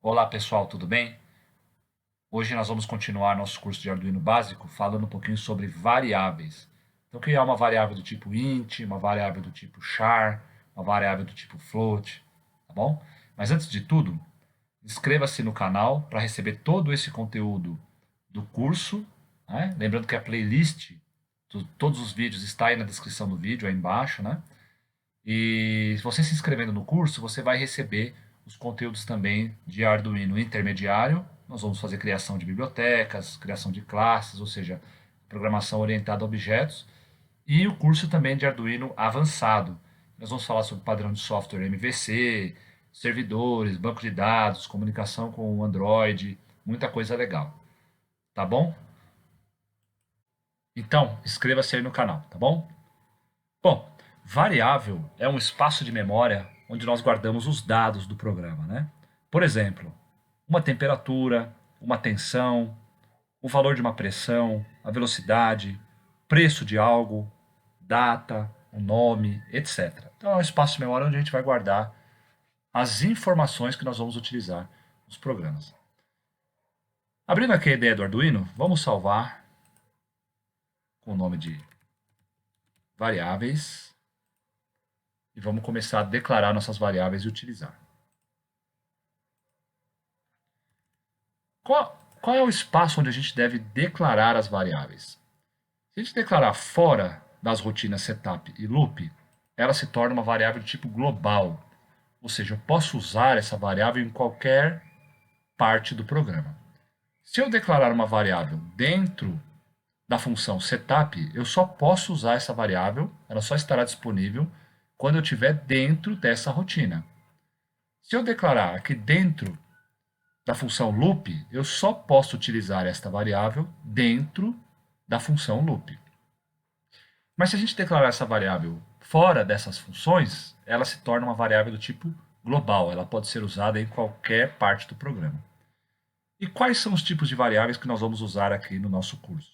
Olá pessoal, tudo bem? Hoje nós vamos continuar nosso curso de Arduino básico falando um pouquinho sobre variáveis. Então, o que é uma variável do tipo int, uma variável do tipo char, uma variável do tipo float, tá bom? Mas antes de tudo, inscreva-se no canal para receber todo esse conteúdo do curso, né? Lembrando que a playlist de todos os vídeos está aí na descrição do vídeo, aí embaixo, né? E se você se inscrevendo no curso, você vai receber os conteúdos também de Arduino intermediário. Nós vamos fazer criação de bibliotecas, criação de classes, ou seja, programação orientada a objetos. E o curso também de Arduino avançado. Nós vamos falar sobre padrão de software MVC, servidores, banco de dados, comunicação com o Android, muita coisa legal. Tá bom? Então, inscreva-se aí no canal, tá bom? Bom, variável é um espaço de memória onde nós guardamos os dados do programa, né? Por exemplo, uma temperatura, uma tensão, o valor de uma pressão, a velocidade, preço de algo, data, o nome, etc. Então é um espaço de memória onde a gente vai guardar as informações que nós vamos utilizar nos programas. Abrindo aqui a ideia do Arduino, vamos salvar com o nome de variáveis e vamos começar a declarar nossas variáveis e utilizar. Qual é o espaço onde a gente deve declarar as variáveis? Se a gente declarar fora das rotinas setup e loop, ela se torna uma variável de tipo global. Ou seja, eu posso usar essa variável em qualquer parte do programa. Se eu declarar uma variável dentro da função setup, eu só posso usar essa variável, ela só estará disponível quando eu estiver dentro dessa rotina. Se eu declarar aqui dentro da função loop, eu só posso utilizar esta variável dentro da função loop. Mas se a gente declarar essa variável fora dessas funções, ela se torna uma variável do tipo global. Ela pode ser usada em qualquer parte do programa. E quais são os tipos de variáveis que nós vamos usar aqui no nosso curso?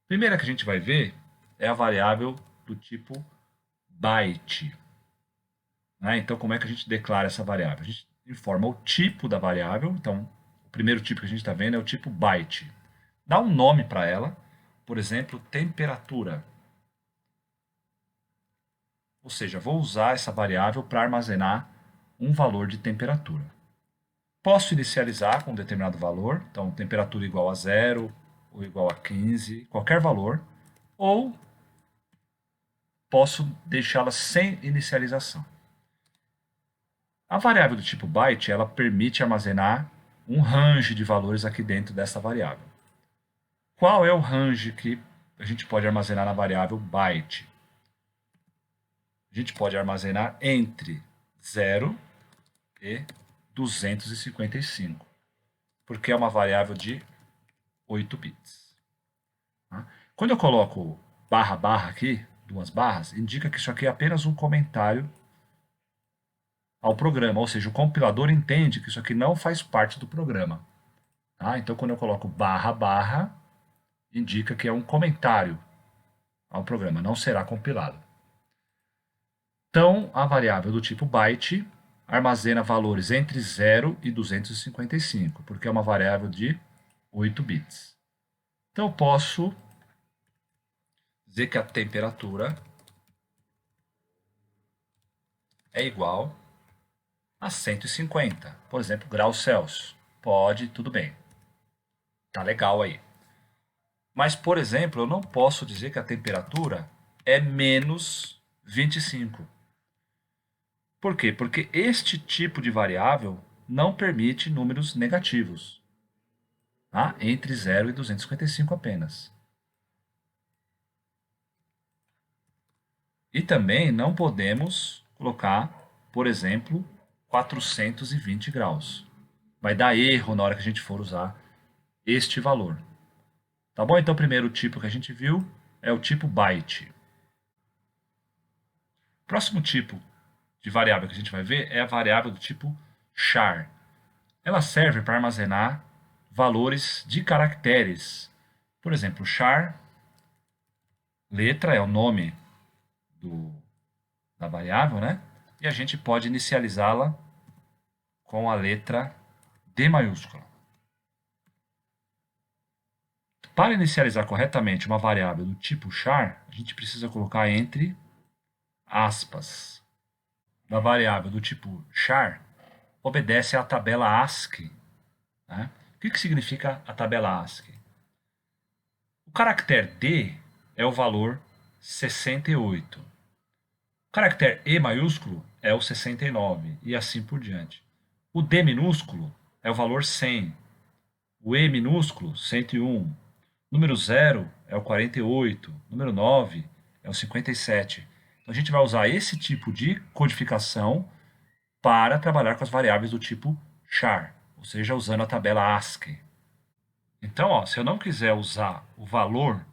A primeira que a gente vai ver é a variável do tipo byte. Né? Então, como é que a gente declara essa variável? A gente informa o tipo da variável. Então, o primeiro tipo que a gente está vendo é o tipo byte. Dá um nome para ela, por exemplo, temperatura. Ou seja, vou usar essa variável para armazenar um valor de temperatura. Posso inicializar com um determinado valor, então temperatura igual a 0 ou igual a 15, qualquer valor, ou posso deixá-la sem inicialização. A variável do tipo byte, ela permite armazenar um range de valores aqui dentro dessa variável. Qual é o range que a gente pode armazenar na variável byte? A gente pode armazenar entre 0 e 255, porque é uma variável de 8 bits. Quando eu coloco barra barra aqui, duas barras, indica que isso aqui é apenas um comentário ao programa, ou seja, o compilador entende que isso aqui não faz parte do programa. Tá? Então, quando eu coloco barra barra, indica que é um comentário ao programa, não será compilado. Então, a variável do tipo byte armazena valores entre 0 e 255, porque é uma variável de 8 bits. Então, eu posso dizer que a temperatura é igual a 150, por exemplo, graus Celsius. Pode, tudo bem. Tá legal aí. Mas, por exemplo, eu não posso dizer que a temperatura é menos 25. Por quê? Porque este tipo de variável não permite números negativos, tá? Entre 0 e 255 apenas. E também não podemos colocar, por exemplo, 420 graus. Vai dar erro na hora que a gente for usar este valor. Tá bom? Então, o primeiro tipo que a gente viu é o tipo byte. O próximo tipo de variável que a gente vai ver é a variável do tipo char. Ela serve para armazenar valores de caracteres. Por exemplo, char, letra é o nome do, da variável, né? E a gente pode inicializá-la com a letra D maiúscula. Para inicializar corretamente uma variável do tipo char, a gente precisa colocar entre aspas. Da variável do tipo char obedece à tabela ASCII. Né? O que significa a tabela ASCII? O caractere D é o valor 68. O caractere E maiúsculo é o 69 e assim por diante. O D minúsculo é o valor 100. O E minúsculo, 101. Número 0 é o 48. Número 9 é o 57. Então a gente vai usar esse tipo de codificação para trabalhar com as variáveis do tipo char, ou seja, usando a tabela ASCII. Então, ó, se eu não quiser usar o valor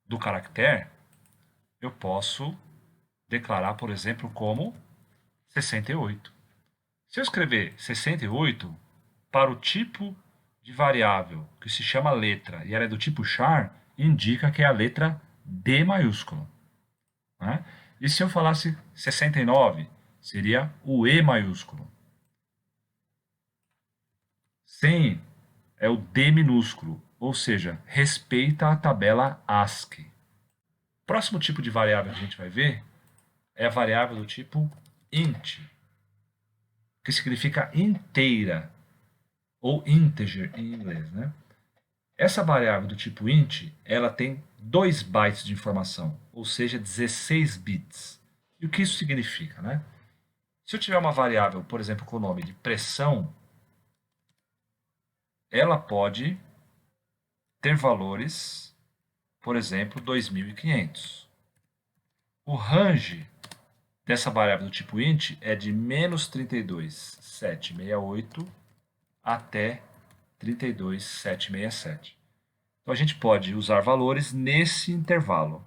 do caractere, eu posso declarar, por exemplo, como 68. Se eu escrever 68 para o tipo de variável que se chama letra e ela é do tipo char, indica que é a letra D maiúscula. Né? E se eu falasse 69, seria o E maiúsculo. 100 é o D minúsculo, ou seja, respeita a tabela ASCII. O próximo tipo de variável que a gente vai ver é a variável do tipo int, que significa inteira, ou integer em inglês. Né? Essa variável do tipo int, ela tem 2 bytes de informação, ou seja, 16 bits. E o que isso significa? Né? Se eu tiver uma variável, por exemplo, com o nome de pressão, ela pode ter valores, por exemplo, 2.500. O range dessa variável do tipo int é de menos 32.768 até 32.767. Então a gente pode usar valores nesse intervalo.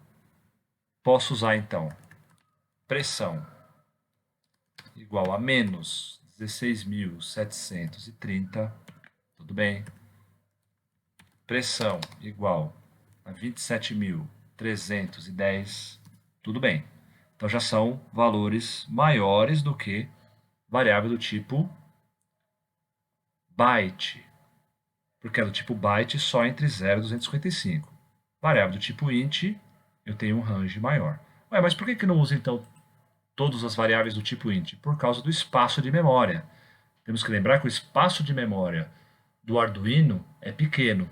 Posso usar então pressão igual a menos 16.730, tudo bem. Pressão igual a 27.310, tudo bem. Então já são valores maiores do que variável do tipo byte, porque é do tipo byte só entre 0 e 255. Variável do tipo int, eu tenho um range maior. Ué, mas por que não usa então todas as variáveis do tipo int? Por causa do espaço de memória. Temos que lembrar que o espaço de memória do Arduino é pequeno.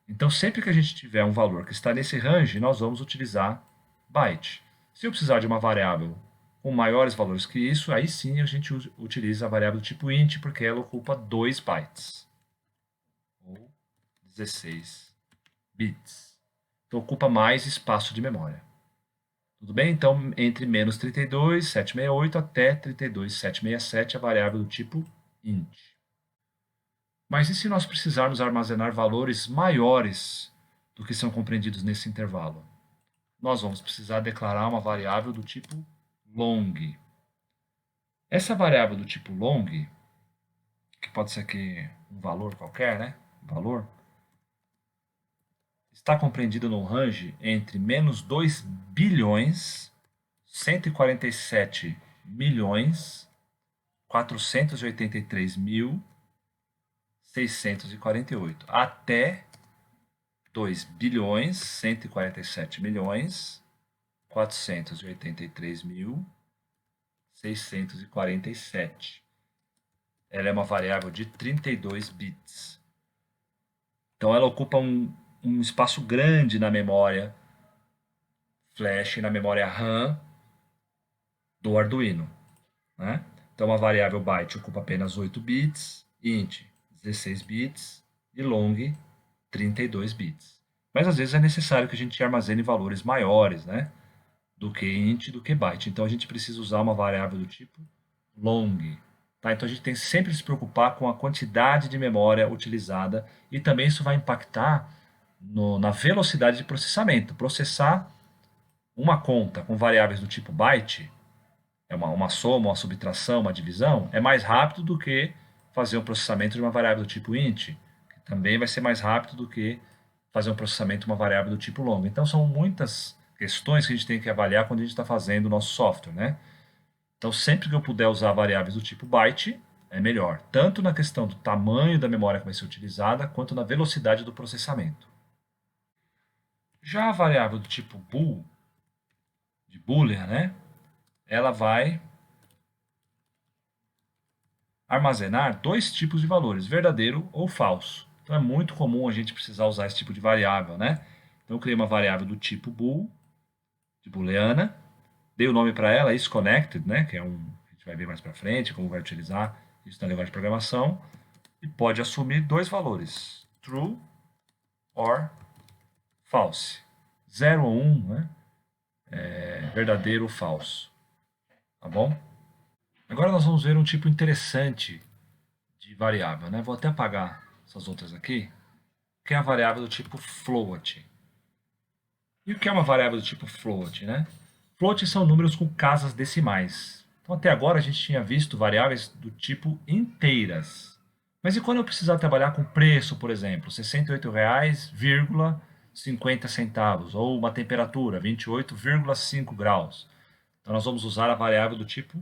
Então, sempre que a gente tiver um valor que está nesse range, nós vamos utilizar byte. Se eu precisar de uma variável com maiores valores que isso, aí sim a gente utiliza a variável do tipo int, porque ela ocupa 2 bytes, ou 16 bits. Então, ocupa mais espaço de memória. Tudo bem? Então, entre menos 32.768 até 32.767, a variável do tipo int. Mas e se nós precisarmos armazenar valores maiores do que são compreendidos nesse intervalo? Nós vamos precisar declarar uma variável do tipo long. Essa variável do tipo long, que pode ser aqui um valor qualquer, né? Valor, está compreendida no range entre menos 2 bilhões 147 milhões 483 mil 648 até 2 bilhões 147 milhões 483 mil 647. Ela é uma variável de 32 bits. Então ela ocupa um espaço grande na memória flash e na memória RAM do Arduino. Né? Então a variável byte ocupa apenas 8 bits, int 16 bits e long 32 bits. Mas às vezes é necessário que a gente armazene valores maiores, né? Do que int, do que byte. Então a gente precisa usar uma variável do tipo long. Tá? Então a gente tem que sempre se preocupar com a quantidade de memória utilizada e também isso vai impactar na velocidade de processamento. Processar uma conta com variáveis do tipo byte, é uma soma, uma subtração, uma divisão, é mais rápido do que fazer um processamento de uma variável do tipo int, que também vai ser mais rápido do que fazer um processamento de uma variável do tipo long. Então são muitas questões que a gente tem que avaliar quando a gente está fazendo o nosso software, né? Então sempre que eu puder usar variáveis do tipo byte, é melhor, tanto na questão do tamanho da memória que vai ser utilizada, quanto na velocidade do processamento. Já a variável do tipo bool, de boolean, né? Ela vai armazenar dois tipos de valores, verdadeiro ou falso. Então é muito comum a gente precisar usar esse tipo de variável, né? Então eu criei uma variável do tipo bool, de booleana, dei o nome para ela, isConnected, né? Que é a gente vai ver mais para frente como vai utilizar isso na linguagem de programação, e pode assumir dois valores, true or false. 0 ou 1, né? Verdadeiro ou falso. Tá bom? Agora nós vamos ver um tipo interessante de variável, né? Vou até apagar essas outras aqui, que é a variável do tipo float. E o que é uma variável do tipo float, né? Float são números com casas decimais. Então até agora a gente tinha visto variáveis do tipo inteiras. Mas e quando eu precisar trabalhar com preço, por exemplo, R$ 68,50 ou uma temperatura, 28,5 graus? Então nós vamos usar a variável do tipo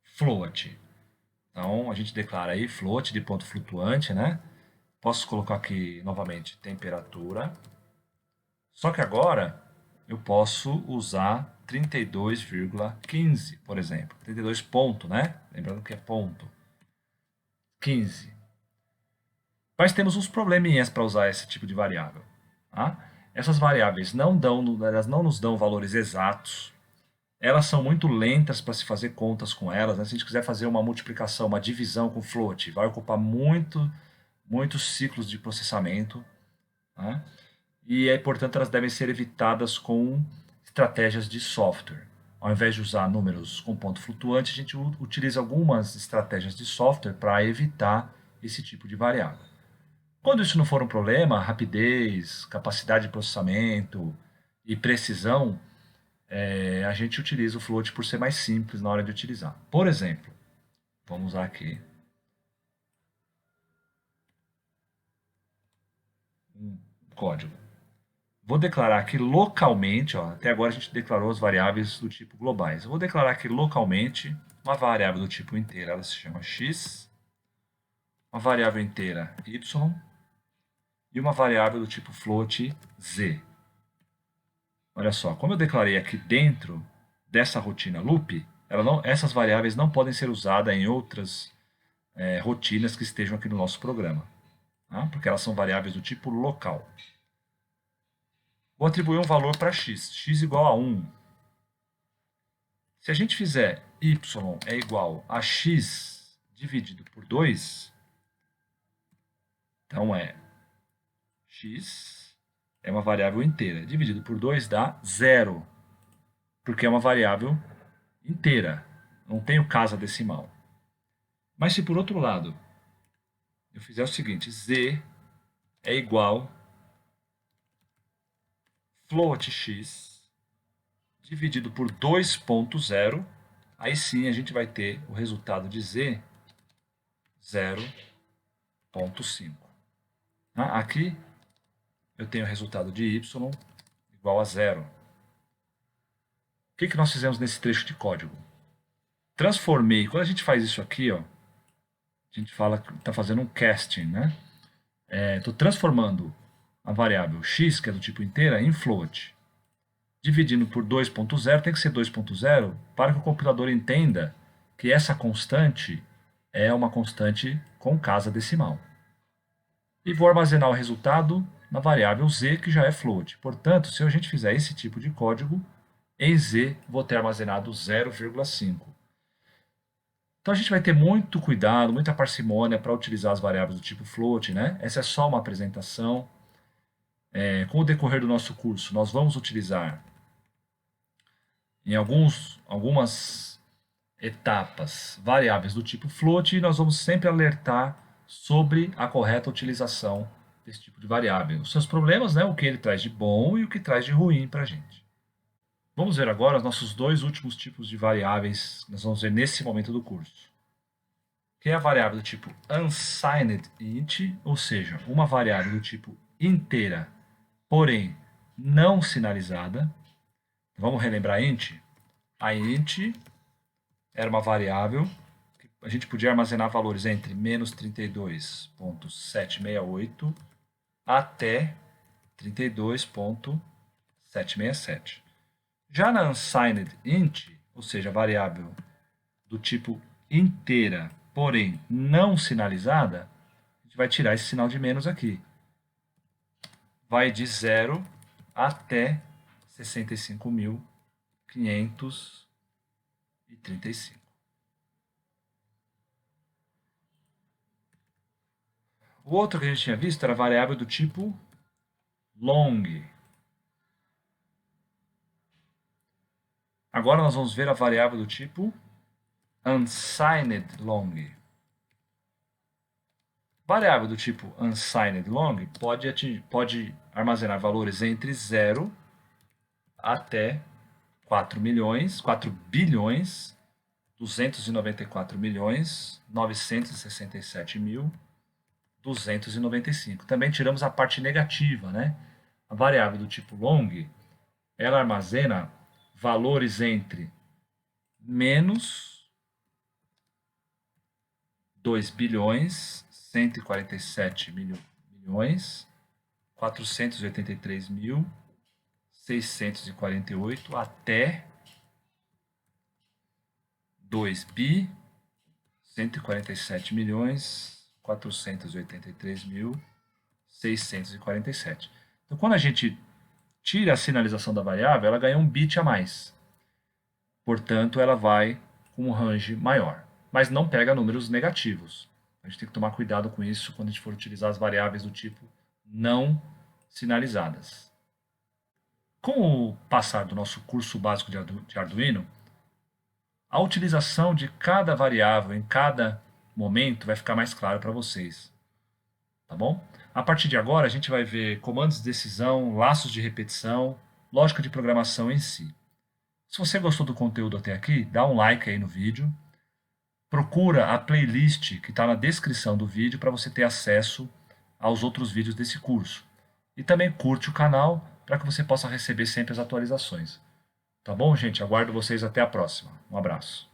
float. Então a gente declara aí float de ponto flutuante, né? Posso colocar aqui novamente temperatura. Só que agora eu posso usar 32,15, por exemplo. 32 ponto, né? Lembrando que é ponto. 15. Mas temos uns probleminhas para usar esse tipo de variável. Tá? Essas variáveis elas não nos dão valores exatos. Elas são muito lentas para se fazer contas com elas, né? Se a gente quiser fazer uma multiplicação, uma divisão com float, vai ocupar muitos ciclos de processamento. Né? E, portanto, elas devem ser evitadas com estratégias de software. Ao invés de usar números com ponto flutuante, a gente utiliza algumas estratégias de software para evitar esse tipo de variável. Quando isso não for um problema, rapidez, capacidade de processamento e precisão, a gente utiliza o float por ser mais simples na hora de utilizar. Por exemplo, vamos usar aqui um código. Vou declarar aqui localmente, ó, até agora a gente declarou as variáveis do tipo globais. Eu vou declarar aqui localmente uma variável do tipo inteira, ela se chama x, uma variável inteira y e uma variável do tipo float z. Olha só, como eu declarei aqui dentro dessa rotina loop, essas variáveis não podem ser usadas em outras rotinas que estejam aqui no nosso programa, tá? Porque elas são variáveis do tipo local. Vou atribuir um valor para x igual a 1. Se a gente fizer y é igual a x dividido por 2, então x é uma variável inteira. Dividido por 2 dá 0, porque é uma variável inteira. Não tenho casa decimal. Mas se por outro lado eu fizer o seguinte, z é igual float x dividido por 2.0, aí sim a gente vai ter o resultado de z 0.5. Aqui eu tenho o resultado de y igual a 0. O que nós fizemos nesse trecho de código? Transformei, quando a gente faz isso aqui, ó, a gente fala que está fazendo um casting, né? Estou transformando a variável x, que é do tipo inteira, em float. Dividindo por 2.0, tem que ser 2.0 para que o compilador entenda que essa constante é uma constante com casa decimal. E vou armazenar o resultado na variável z, que já é float. Portanto, se a gente fizer esse tipo de código, em z vou ter armazenado 0,5. Então a gente vai ter muito cuidado, muita parcimônia para utilizar as variáveis do tipo float, né? Essa é só uma apresentação. Com o decorrer do nosso curso, nós vamos utilizar em algumas etapas variáveis do tipo float e nós vamos sempre alertar sobre a correta utilização desse tipo de variável. Os seus problemas, né? O que ele traz de bom e o que traz de ruim para a gente. Vamos ver agora os nossos dois últimos tipos de variáveis que nós vamos ver nesse momento do curso. Que é a variável do tipo unsigned int, ou seja, uma variável do tipo inteira, porém não sinalizada. Vamos relembrar int? A int era uma variável que a gente podia armazenar valores entre menos 32.768 até 32.767. Já na unsigned int, ou seja, variável do tipo inteira, porém não sinalizada, a gente vai tirar esse sinal de menos aqui. Vai de 0 até 65.535. O outro que a gente tinha visto era a variável do tipo long. Agora nós vamos ver a variável do tipo unsigned long. Variável do tipo unsigned long pode armazenar valores entre 0 até 4 bilhões 294 milhões 967 mil 295. Também tiramos a parte negativa, né? A variável do tipo long, ela armazena valores entre menos 2 bilhões 147 milhões 483 mil 648 até 2 bi 147 milhões 483 mil 647. Então, quando a gente tira a sinalização da variável, ela ganha um bit a mais. Portanto, ela vai com um range maior. Mas não pega números negativos. A gente tem que tomar cuidado com isso quando a gente for utilizar as variáveis do tipo não sinalizadas. Com o passar do nosso curso básico de Arduino, a utilização de cada variável em cada momento vai ficar mais claro para vocês. Tá bom? A partir de agora, a gente vai ver comandos de decisão, laços de repetição, lógica de programação em si. Se você gostou do conteúdo até aqui, dá um like aí no vídeo. Procura a playlist que está na descrição do vídeo para você ter acesso aos outros vídeos desse curso. E também curte o canal para que você possa receber sempre as atualizações. Tá bom, gente? Aguardo vocês até a próxima. Um abraço.